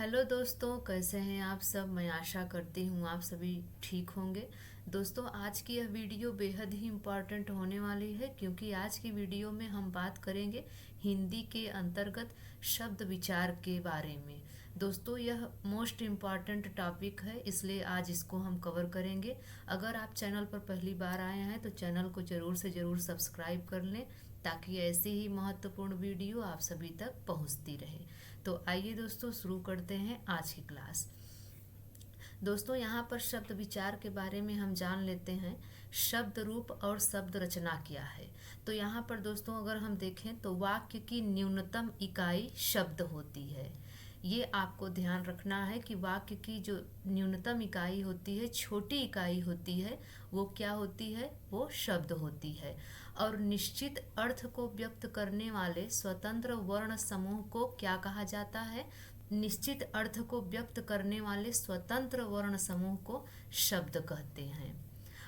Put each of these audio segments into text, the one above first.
Hello दोस्तों, कैसे हैं आप सब। मैं आशा करती हूँ आप सभी ठीक होंगे। दोस्तों, आज की यह वीडियो बेहद ही इम्पॉर्टेंट होने वाली है क्योंकि आज की वीडियो में हम बात करेंगे हिंदी के अंतर्गत शब्द विचार के बारे में। दोस्तों, यह मोस्ट इम्पॉर्टेंट टॉपिक है, इसलिए आज इसको हम कवर करेंगे। अगर आप चैनल पर पहली बार आए हैं तो चैनल को ज़रूर से ज़रूर सब्सक्राइब कर लें ताकि ऐसी ही महत्वपूर्ण वीडियो आप सभी तक पहुंचती रहे। तो आइए दोस्तों, शुरू करते हैं आज की क्लास। दोस्तों, यहाँ पर शब्द विचार के बारे में हम जान लेते हैं शब्द रूप और शब्द रचना क्या है। तो यहाँ पर दोस्तों अगर हम देखें तो वाक्य की न्यूनतम इकाई शब्द होती है। ये आपको ध्यान रखना है कि वाक्य की जो न्यूनतम इकाई होती है, छोटी इकाई होती है, वो क्या होती है, वो शब्द होती है। और निश्चित अर्थ को व्यक्त करने वाले स्वतंत्र वर्ण समूह को क्या कहा जाता है? निश्चित अर्थ को व्यक्त करने वाले स्वतंत्र वर्ण समूह को शब्द कहते हैं।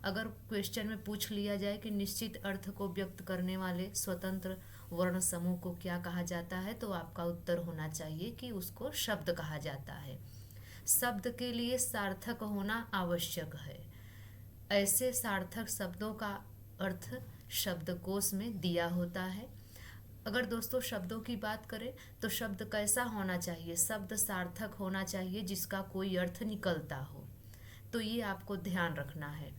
अगर क्वेश्चन में पूछ लिया जाए कि निश्चित अर्थ को व्यक्त करने वाले स्वतंत्र वर्ण समूह को क्या कहा जाता है, तो आपका उत्तर होना चाहिए कि उसको शब्द कहा जाता है। शब्द के लिए सार्थक होना आवश्यक है। ऐसे सार्थक शब्दों का अर्थ शब्दकोश में दिया होता है। अगर दोस्तों शब्दों की बात करें तो शब्द कैसा होना चाहिए? शब्द सार्थक होना चाहिए जिसका कोई अर्थ निकलता हो। तो ये आपको ध्यान रखना है।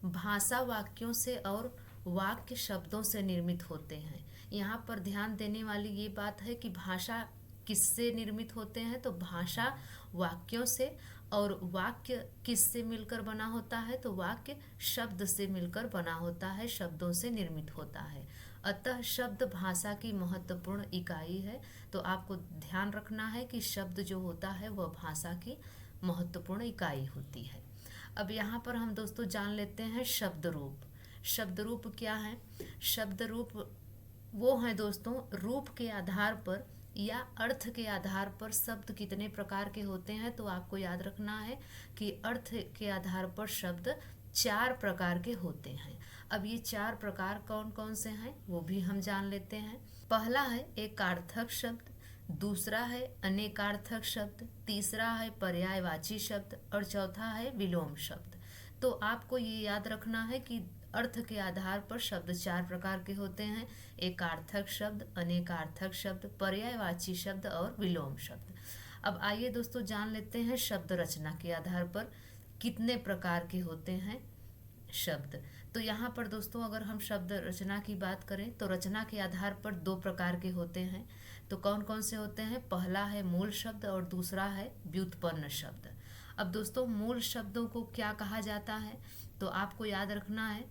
भाषा वाक्यों से और वाक्य शब्दों से निर्मित होते हैं। यहाँ पर ध्यान देने वाली ये बात है कि भाषा किससे निर्मित होते हैं? तो भाषा वाक्यों से, और वाक्य किससे मिलकर बना होता है? तो वाक्य शब्द से मिलकर बना होता है, शब्दों से निर्मित होता है। अतः शब्द भाषा की महत्वपूर्ण इकाई है। तो आपको ध्यान रखना है कि शब्द जो होता है वह भाषा की महत्वपूर्ण इकाई होती है। अब यहाँ पर हम दोस्तों जान लेते हैं शब्द रूप। शब्द रूप क्या है? शब्द रूप वो है दोस्तों, रूप के आधार पर या अर्थ के आधार पर शब्द कितने प्रकार के होते हैं। तो आपको याद रखना है कि अर्थ के आधार पर शब्द 4 प्रकार के होते हैं। अब ये 4 प्रकार कौन कौन से हैं वो भी हम जान लेते हैं। पहला है एकार्थक शब्द, दूसरा है अनेकार्थक शब्द, तीसरा है पर्यायवाची शब्द और चौथा है विलोम शब्द। तो आपको ये याद रखना है कि अर्थ के आधार पर शब्द 4 प्रकार के होते हैं: एकार्थक शब्द, अनेकार्थक शब्द, पर्यायवाची शब्द और विलोम शब्द। अब आइए दोस्तों जान लेते हैं शब्द रचना के आधार पर कितने प्रकार के होते हैं शब्द। तो यहाँ पर दोस्तों अगर हम शब्द रचना की बात करें तो रचना के आधार पर 2 प्रकार के होते हैं। तो कौन कौन से होते हैं? पहला है मूल शब्द और दूसरा है व्युत्पन्न शब्द। अब दोस्तों मूल शब्दों को क्या कहा जाता है? तो आपको याद रखना है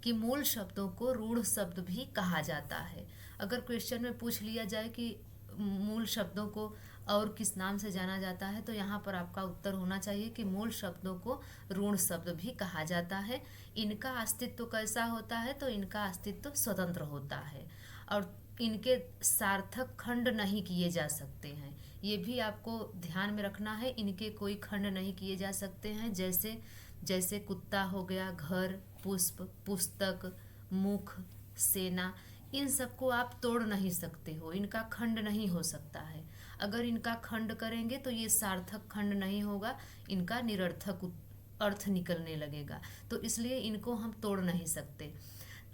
कि मूल शब्दों को रूढ़ शब्द भी कहा जाता है। अगर क्वेश्चन में पूछ लिया जाए कि मूल शब्दों को और किस नाम से जाना जाता है, तो यहाँ पर आपका उत्तर होना चाहिए कि मूल शब्दों को रूढ़ शब्द भी कहा जाता है। इनका अस्तित्व कैसा होता है? तो इनका अस्तित्व स्वतंत्र होता है और इनके सार्थक खंड नहीं किए जा सकते हैं। ये भी आपको ध्यान में रखना है, इनके कोई खंड नहीं किए जा सकते हैं। जैसे जैसे कुत्ता हो गया, घर, पुष्प, पुस्तक, मुख, सेना, इन सबको आप तोड़ नहीं सकते हो, इनका खंड नहीं हो सकता है। अगर इनका खंड करेंगे तो ये सार्थक खंड नहीं होगा, इनका निरर्थक अर्थ निकलने लगेगा। तो इसलिए इनको हम तोड़ नहीं सकते।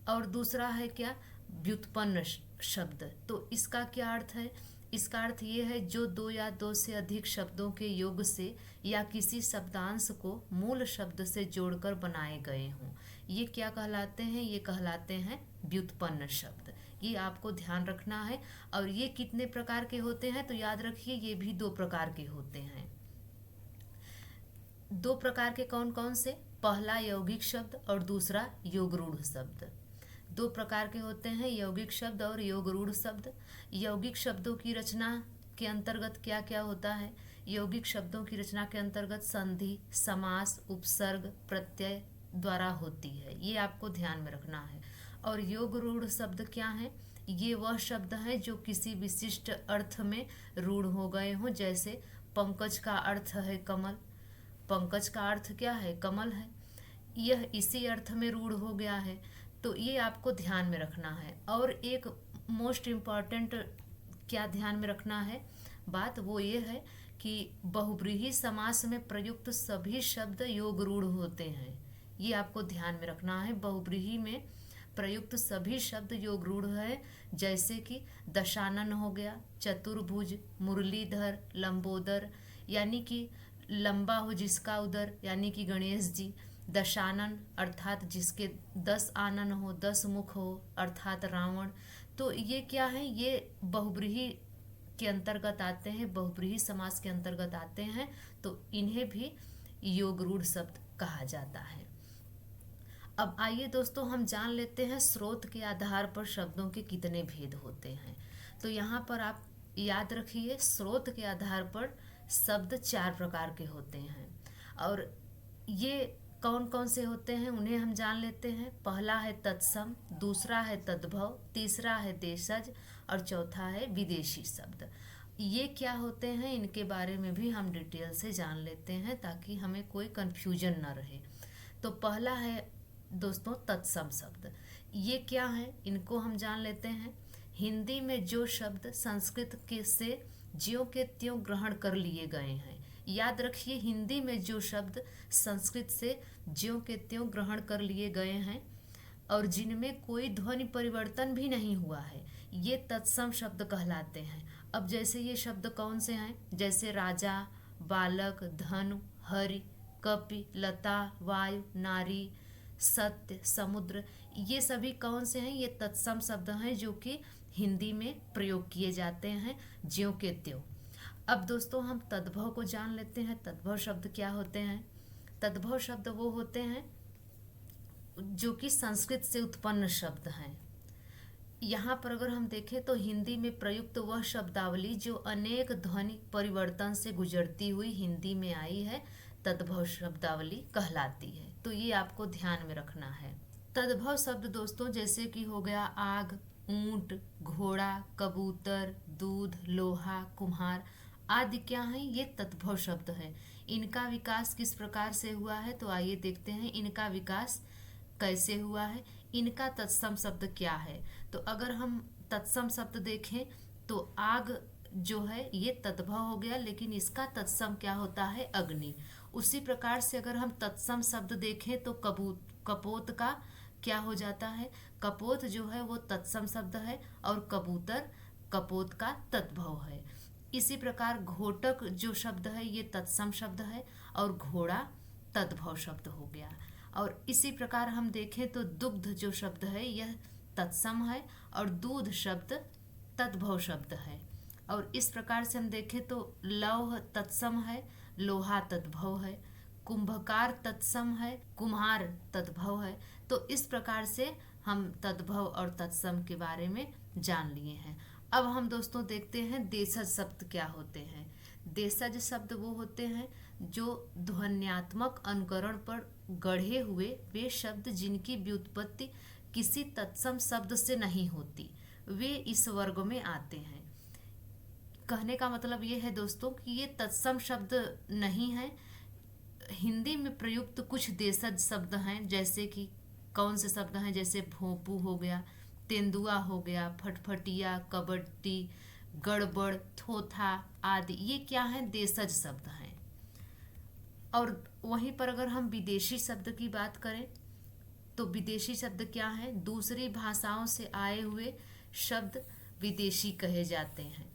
और दूसरा है क्या? व्युत्पन्न शब्द। तो इसका क्या अर्थ है? इसका अर्थ ये है जो 2 या 2 से अधिक शब्दों के योग से या किसी शब्दांश को मूल शब्द से जोड़कर बनाए गए हों। ये क्या कहलाते हैं? ये कहलाते हैं व्युत्पन्न शब्द। ये आपको ध्यान रखना है। और ये कितने प्रकार के होते हैं? तो याद रखिए ये भी 2 प्रकार के होते हैं। 2 प्रकार के कौन कौन से? पहला यौगिक शब्द और दूसरा योगरूढ़ शब्द। 2 प्रकार के होते हैं, यौगिक शब्द और योगरूढ़ शब्द। यौगिक शब्दों की रचना के अंतर्गत क्या क्या होता है? यौगिक शब्दों की रचना के अंतर्गत संधि, समास, उपसर्ग, प्रत्यय द्वारा होती है। ये आपको ध्यान में रखना है। और योगरूढ़ शब्द क्या है? ये वह शब्द हैं जो किसी विशिष्ट अर्थ में रूढ़ हो गए हों। जैसे पंकज का अर्थ है कमल। पंकज का अर्थ क्या है? कमल है। यह इसी अर्थ में रूढ़ हो गया है। तो ये आपको ध्यान में रखना है। और एक मोस्ट इम्पॉर्टेंट क्या ध्यान में रखना है? बात वो ये है कि बहुव्रीहि समास में प्रयुक्त सभी शब्द योग रूढ़ होते हैं। ये आपको ध्यान में रखना है। बहुव्रीहि में प्रयुक्त सभी शब्द योग रूढ़ है, जैसे कि दशानन हो गया, चतुर्भुज, मुरलीधर, लंबोदर यानी कि लंबा हो जिसका उदर यानी कि गणेश जी, दशानन अर्थात जिसके 10 आनन हो, 10 मुख हो अर्थात रावण। तो ये क्या है, ये बहुव्रीहि के अंतर्गत आते हैं, बहुव्रीहि समास के अंतर्गत आते हैं। तो इन्हें भी योग रूढ़ शब्द कहा जाता है। अब आइए दोस्तों हम जान लेते हैं स्रोत के आधार पर शब्दों के कितने भेद होते हैं। तो यहाँ पर आप याद रखिए, स्रोत के आधार पर शब्द 4 प्रकार के होते हैं और ये कौन कौन से होते हैं उन्हें हम जान लेते हैं। पहला है तत्सम, दूसरा है तद्भव, तीसरा है देशज और चौथा है विदेशी शब्द। ये क्या होते हैं इनके बारे में भी हम डिटेल से जान लेते हैं ताकि हमें कोई कंफ्यूजन न रहे। तो पहला है दोस्तों तत्सम शब्द। ये क्या है इनको हम जान लेते हैं। हिंदी में जो शब्द संस्कृत के से ज्यों के त्यों ग्रहण कर लिए गए हैं। याद रखिए, हिंदी में जो शब्द संस्कृत से ज्यों के त्यों ग्रहण कर लिए गए हैं और जिनमें कोई ध्वनि परिवर्तन भी नहीं हुआ है, ये तत्सम शब्द कहलाते हैं। अब जैसे ये शब्द कौन से हैं, जैसे राजा, बालक, धनु, हरि, कपि, लता, वायु, नारी, सत्य, समुद्र, ये सभी कौन से हैं, ये तत्सम शब्द हैं जो कि हिंदी में प्रयोग किए जाते हैं ज्यों के त्यों। अब दोस्तों हम तद्भव को जान लेते हैं। तद्भव शब्द क्या होते हैं। तद्भव शब्द वो होते हैं जो कि संस्कृत से उत्पन्न शब्द हैं। यहाँ पर अगर हम देखें तो हिंदी में प्रयुक्त वह शब्दावली जो अनेक ध्वनि परिवर्तन से गुजरती हुई हिंदी में आई है, तद्भव शब्दावली कहलाती है। तो ये आपको ध्यान में रखना है। तद्भव शब्द दोस्तों जैसे कि हो गया आग, ऊंट, घोड़ा, कबूतर, दूध, लोहा, कुम्हार आदि क्या हैं, ये तद्भव शब्द हैं। इनका विकास किस प्रकार से हुआ है, तो आइए देखते हैं इनका विकास कैसे हुआ है। इनका तत्सम शब्द क्या है, तो अगर हम तत्सम शब्द देखें तो आग जो है ये तद्भव हो गया, लेकिन इसका तत्सम क्या होता है, अग्नि। उसी प्रकार से अगर हम तत्सम शब्द देखें तो कपोत का क्या हो जाता है, कपोत जो है वो तत्सम शब्द है और कबूतर कपोत का तद्भव है। इसी प्रकार घोटक जो शब्द है ये तत्सम शब्द है और घोड़ा तद्भव शब्द हो गया। और इसी प्रकार हम देखें तो दुग्ध जो शब्द है यह तत्सम है और दूध शब्द तद्भव शब्द है। और इस प्रकार से हम देखें तो लौह तत्सम है, लोहा तद्भव है, कुंभकार तत्सम है, कुम्हार तद्भव है। तो इस प्रकार से हम तद्भव और तत्सम के बारे में जान लिए हैं। अब हम दोस्तों देखते हैं देशज शब्द क्या होते हैं। देशज शब्द वो होते हैं जो ध्वन्यात्मक अनुकरण पर गढ़े हुए वे शब्द जिनकी व्युत्पत्ति किसी तत्सम शब्द से नहीं होती, वे इस वर्ग में आते हैं। कहने का मतलब ये है दोस्तों कि ये तत्सम शब्द नहीं है। हिंदी में प्रयुक्त कुछ देशज शब्द हैं, जैसे कि कौन से शब्द हैं, जैसे भोंपू हो गया, तेंदुआ हो गया, फटफटिया, कबड्डी, गड़बड़, थोथा आदि, ये क्या हैं, देशज शब्द हैं। और वहीं पर अगर हम विदेशी शब्द की बात करें तो विदेशी शब्द क्या है, दूसरी भाषाओं से आए हुए शब्द विदेशी कहे जाते हैं।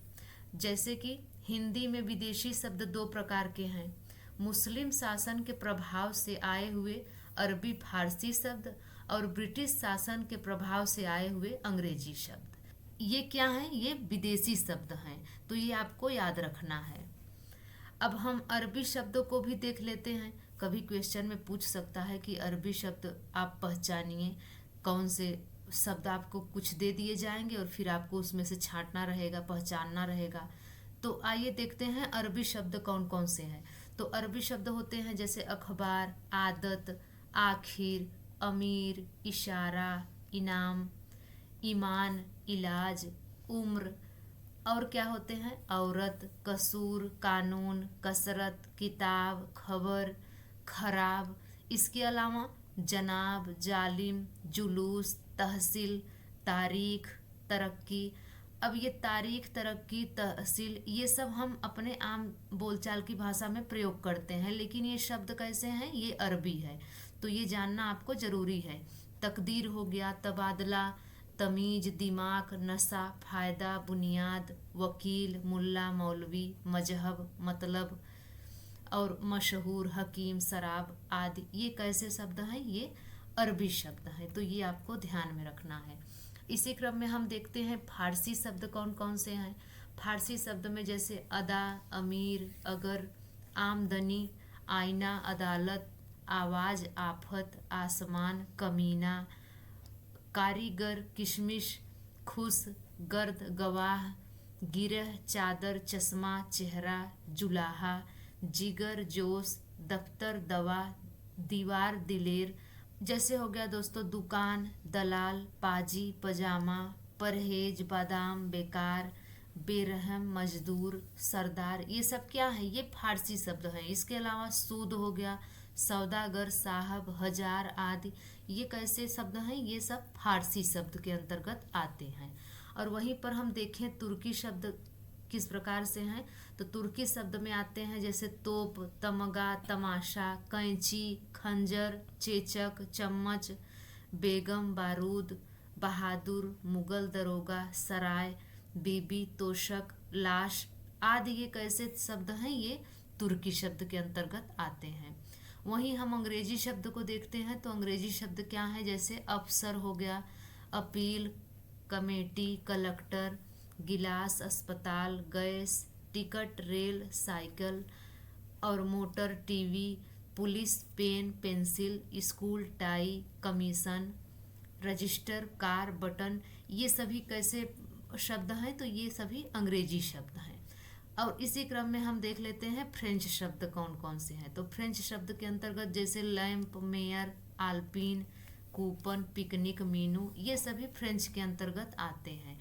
जैसे कि हिंदी में विदेशी शब्द 2 प्रकार के हैं, मुस्लिम शासन के प्रभाव से आए हुए अरबी फारसी शब्द और ब्रिटिश शासन के प्रभाव से आए हुए अंग्रेजी शब्द। ये क्या हैं, ये विदेशी शब्द हैं, तो ये आपको याद रखना है। अब हम अरबी शब्दों को भी देख लेते हैं। कभी क्वेश्चन में पूछ सकता है कि अरबी शब्द आप पहचानिए, कौन से शब्द आपको कुछ दे दिए जाएंगे और फिर आपको उसमें से छांटना रहेगा, पहचानना रहेगा। तो आइए देखते हैं अरबी शब्द कौन कौन से हैं। तो अरबी शब्द होते हैं जैसे अखबार, आदत, आखिर, अमीर, इशारा, इनाम, ईमान, इलाज, उम्र। और क्या होते हैं, औरत, कसूर, कानून, कसरत, किताब, खबर, खराब। इसके अलावा जनाब, जालिम, जुलूस, तहसील, तारीख, तरक्की अब ये तारीख, तरक्की, तहसील, ये सब हम अपने आम बोलचाल की भाषा में प्रयोग करते हैं, लेकिन ये शब्द कैसे हैं, ये अरबी है, तो ये जानना आपको जरूरी है। तकदीर हो गया, तबादला, तमीज, दिमाग, नशा, फायदा, बुनियाद, वकील, मुल्ला, मौलवी, मजहब, मतलब और मशहूर, हकीम, शराब आदि, ये कैसे शब्द हैं, ये अरबी शब्द हैं, तो ये आपको ध्यान में रखना है। इसी क्रम में हम देखते हैं फारसी शब्द कौन कौन से हैं। फारसी शब्द में जैसे अदा, अमीर, अगर, आमदनी, आईना, अदालत, आवाज, आफत, आसमान, कमीना, कारीगर, किशमिश, खुश, गर्द, गवाह, गिरह, चादर, चश्मा, चेहरा, जुलाहा, जिगर, जोश, दफ्तर, दवा, दीवार, दिलेर। जैसे हो गया दोस्तों दुकान, दलाल, पाजी, पजामा, परहेज, बादाम, बेकार, बेरहम, मजदूर, सरदार, ये सब क्या है, ये फारसी शब्द हैं। इसके अलावा सूद हो गया, सौदागर, साहब, हजार आदि, ये कैसे शब्द हैं, ये सब फारसी शब्द के अंतर्गत आते हैं। और वहीं पर हम देखें तुर्की शब्द किस प्रकार से हैं, तो तुर्की शब्द में आते हैं जैसे तोप, तमगा, तमाशा, कैंची, खंजर, चेचक, चम्मच, बेगम, बारूद, बहादुर, मुगल दरोगा, सराय, बीबी, तोशक, लाश आदि, ये कैसे शब्द हैं, ये तुर्की शब्द के अंतर्गत आते हैं। वहीं हम अंग्रेजी शब्द को देखते हैं, तो अंग्रेजी शब्द क्या है, जैसे अफसर हो गया, अपील, कमेटी, कलेक्टर, गिलास, अस्पताल, गैस, टिकट, रेल, साइकिल और motor, TV, police, pen, pencil, school, tie, commission, register, car, button, ये सभी कैसे शब्द हैं, तो ये सभी अंग्रेजी शब्द हैं। और इसी क्रम में हम देख लेते हैं फ्रेंच शब्द कौन कौन से हैं। तो फ्रेंच शब्द के अंतर्गत जैसे लैंप, मेयर, आल्पिन, कूपन, पिकनिक, मीनू, ये सभी फ्रेंच के अंतर्गत आते हैं।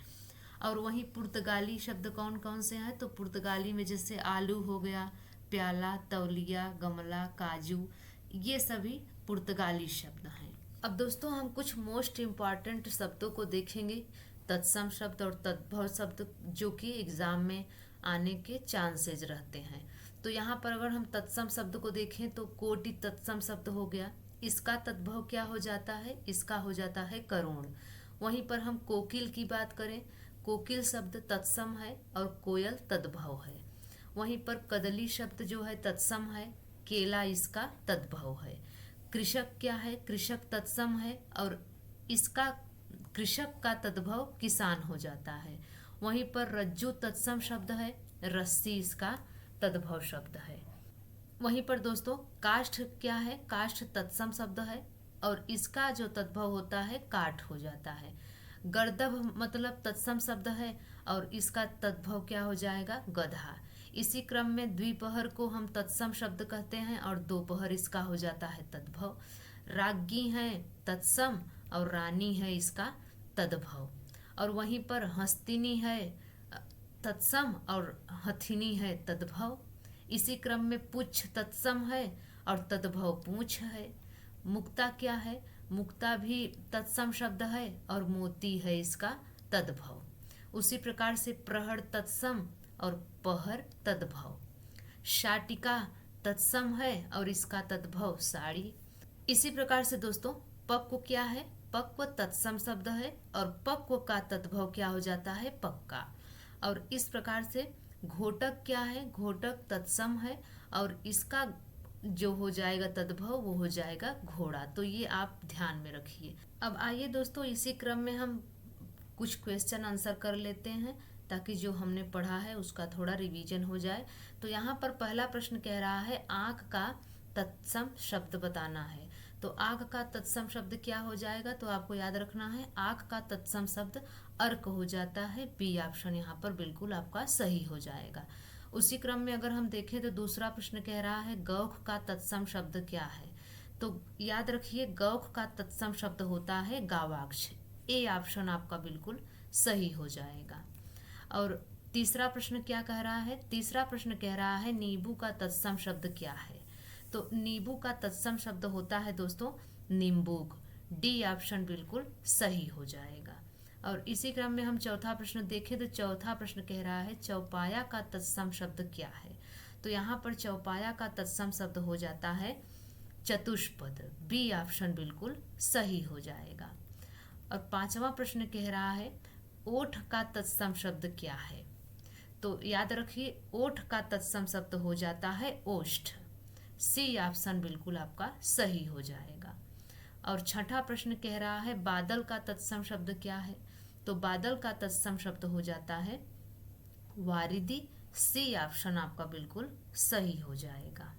और वहीं पुर्तगाली शब्द कौन कौन से हैं, तो पुर्तगाली में जैसे आलू हो गया, प्याला, तौलिया, गमला, काजू, ये सभी पुर्तगाली शब्द हैं। अब दोस्तों हम कुछ मोस्ट इम्पॉर्टेंट शब्दों को देखेंगे, तत्सम शब्द और तद्भव शब्द, जो कि एग्जाम में आने के चांसेज रहते हैं। तो यहाँ पर अगर हम तत्सम शब्द को देखें तो कोटि तत्सम शब्द हो गया, इसका तद्भव क्या हो जाता है, इसका हो जाता है करोड़। वहीं पर हम कोकिल की बात करें, कोकिल शब्द तत्सम है और कोयल तद्भव है। वहीं पर कदली शब्द जो है तत्सम है, केला इसका तद्भव है। कृषक क्या है, कृषक तत्सम है और इसका कृषक का तद्भव किसान हो जाता है। वहीं पर रज्जू तत्सम शब्द है, रस्सी इसका तद्भव शब्द है। वहीं पर दोस्तों काष्ठ क्या है, काष्ठ तत्सम शब्द है और इसका जो तद्भव होता है काठ हो जाता है। गर्दभ मतलब तत्सम शब्द है और इसका तद्भव क्या हो जाएगा, गधा। इसी क्रम में द्विपहर को हम तत्सम शब्द कहते हैं और दोपहर इसका हो जाता है तद्भव। राज्ञी है तत्सम और रानी है इसका तद्भव। और वहीं पर हस्तिनी है तत्सम और हथिनी है तद्भव। इसी क्रम में पुच्छ तत्सम है और तद्भव पूंछ है। मुक्ता क्या है, मुक्ता भी तत्सम शब्द है और मोती है इसका तद्भव। उसी प्रकार से प्रहर तत्सम और पहर तद्भव। शाटिका तत्सम है और इसका तद्भव साड़ी। इसी प्रकार से दोस्तों पक्व क्या है, पक्व तत्सम शब्द है और पक्व का तद्भव क्या हो जाता है, पक्का। और इस प्रकार से घोटक क्या है, घोटक तत्सम है और इसका जो हो जाएगा तद्भव वो हो जाएगा घोड़ा। तो ये आप ध्यान में रखिए। अब आइए दोस्तों इसी क्रम में हम कुछ क्वेश्चन आंसर कर लेते हैं ताकि जो हमने पढ़ा है उसका थोड़ा रिवीजन हो जाए। तो यहाँ पर पहला प्रश्न कह रहा है आँख का तत्सम शब्द बताना है। तो आँख का तत्सम शब्द क्या हो जाएगा, तो आपको याद रखना है आँख का तत्सम शब्द अर्क हो जाता है। बी ऑप्शन यहाँ पर बिल्कुल आपका सही हो जाएगा। उसी क्रम में अगर हम देखें तो दूसरा प्रश्न कह रहा है गौख का तत्सम शब्द क्या है। तो याद रखिए गौख का तत्सम शब्द होता है गावाक्ष। ए ऑप्शन आपका बिल्कुल सही हो जाएगा। और तीसरा प्रश्न क्या कह रहा है, तीसरा प्रश्न कह रहा है नींबू का तत्सम शब्द क्या है। तो नींबू का तत्सम शब्द होता है दोस्तों निम्बूक। डी ऑप्शन बिल्कुल सही हो जाएगा। और इसी क्रम में हम चौथा प्रश्न देखें तो चौथा प्रश्न कह रहा है चौपाया का तत्सम शब्द क्या है। तो यहाँ पर चौपाया का तत्सम शब्द हो जाता है चतुष्पद। बी ऑप्शन बिल्कुल सही हो जाएगा। और पांचवा प्रश्न कह रहा है ओठ का तत्सम शब्द क्या है। तो याद रखिए ओठ का तत्सम शब्द हो जाता है ओष्ठ। सी ऑप्शन बिल्कुल आपका सही हो जाएगा। और छठा प्रश्न कह रहा है बादल का तत्सम शब्द क्या है। तो बादल का तत्सम शब्द हो जाता है वारिधि। सी ऑप्शन आपका बिल्कुल सही हो जाएगा।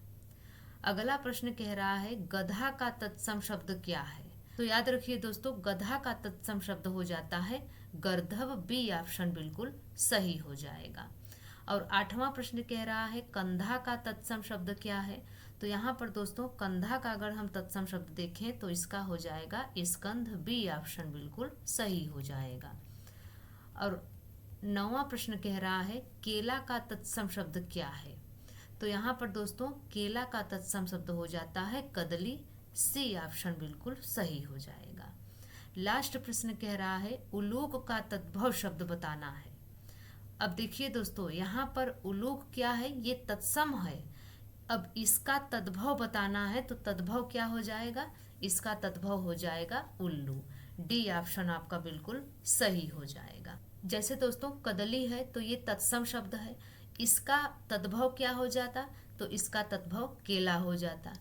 अगला प्रश्न कह रहा है गधा का तत्सम शब्द क्या है। तो याद रखिए दोस्तों गधा का तत्सम शब्द हो जाता है गर्दभ। बी ऑप्शन बिल्कुल सही हो जाएगा। और आठवां प्रश्न कह रहा है कंधा का तत्सम शब्द क्या है। तो यहाँ पर दोस्तों कंधा का अगर हम तत्सम शब्द देखें तो इसका हो जाएगा स्कंध। बी ऑप्शन बिल्कुल सही हो जाएगा। और नौवां प्रश्न कह रहा है केला का तत्सम शब्द क्या है। तो यहाँ पर दोस्तों केला का तत्सम शब्द हो जाता है कदली। सी ऑप्शन बिल्कुल सही हो जाएगा। लास्ट प्रश्न कह रहा है उलूक का तद्भव शब्द बताना है। अब देखिए दोस्तों यहाँ पर उलूक क्या है, ये तत्सम है। अब इसका तद्भव बताना है तो तद्भव क्या हो जाएगा, इसका तद्भव हो जाएगा उल्लू। डी ऑप्शन आपका बिल्कुल सही हो जाएगा। जैसे दोस्तों कदली है तो ये तत्सम शब्द है, इसका तद्भव क्या हो जाता, तो इसका तद्भव केला हो जाता।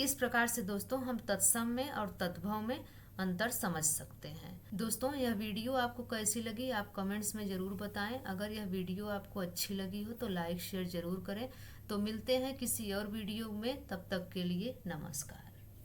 इस प्रकार से दोस्तों हम तत्सम में और तद्भव में अंतर समझ सकते हैं। दोस्तों यह वीडियो आपको कैसी लगी आप कमेंट्स में ज़रूर बताएं। अगर यह वीडियो आपको अच्छी लगी हो तो लाइक शेयर ज़रूर करें। तो मिलते हैं किसी और वीडियो में, तब तक के लिए नमस्कार।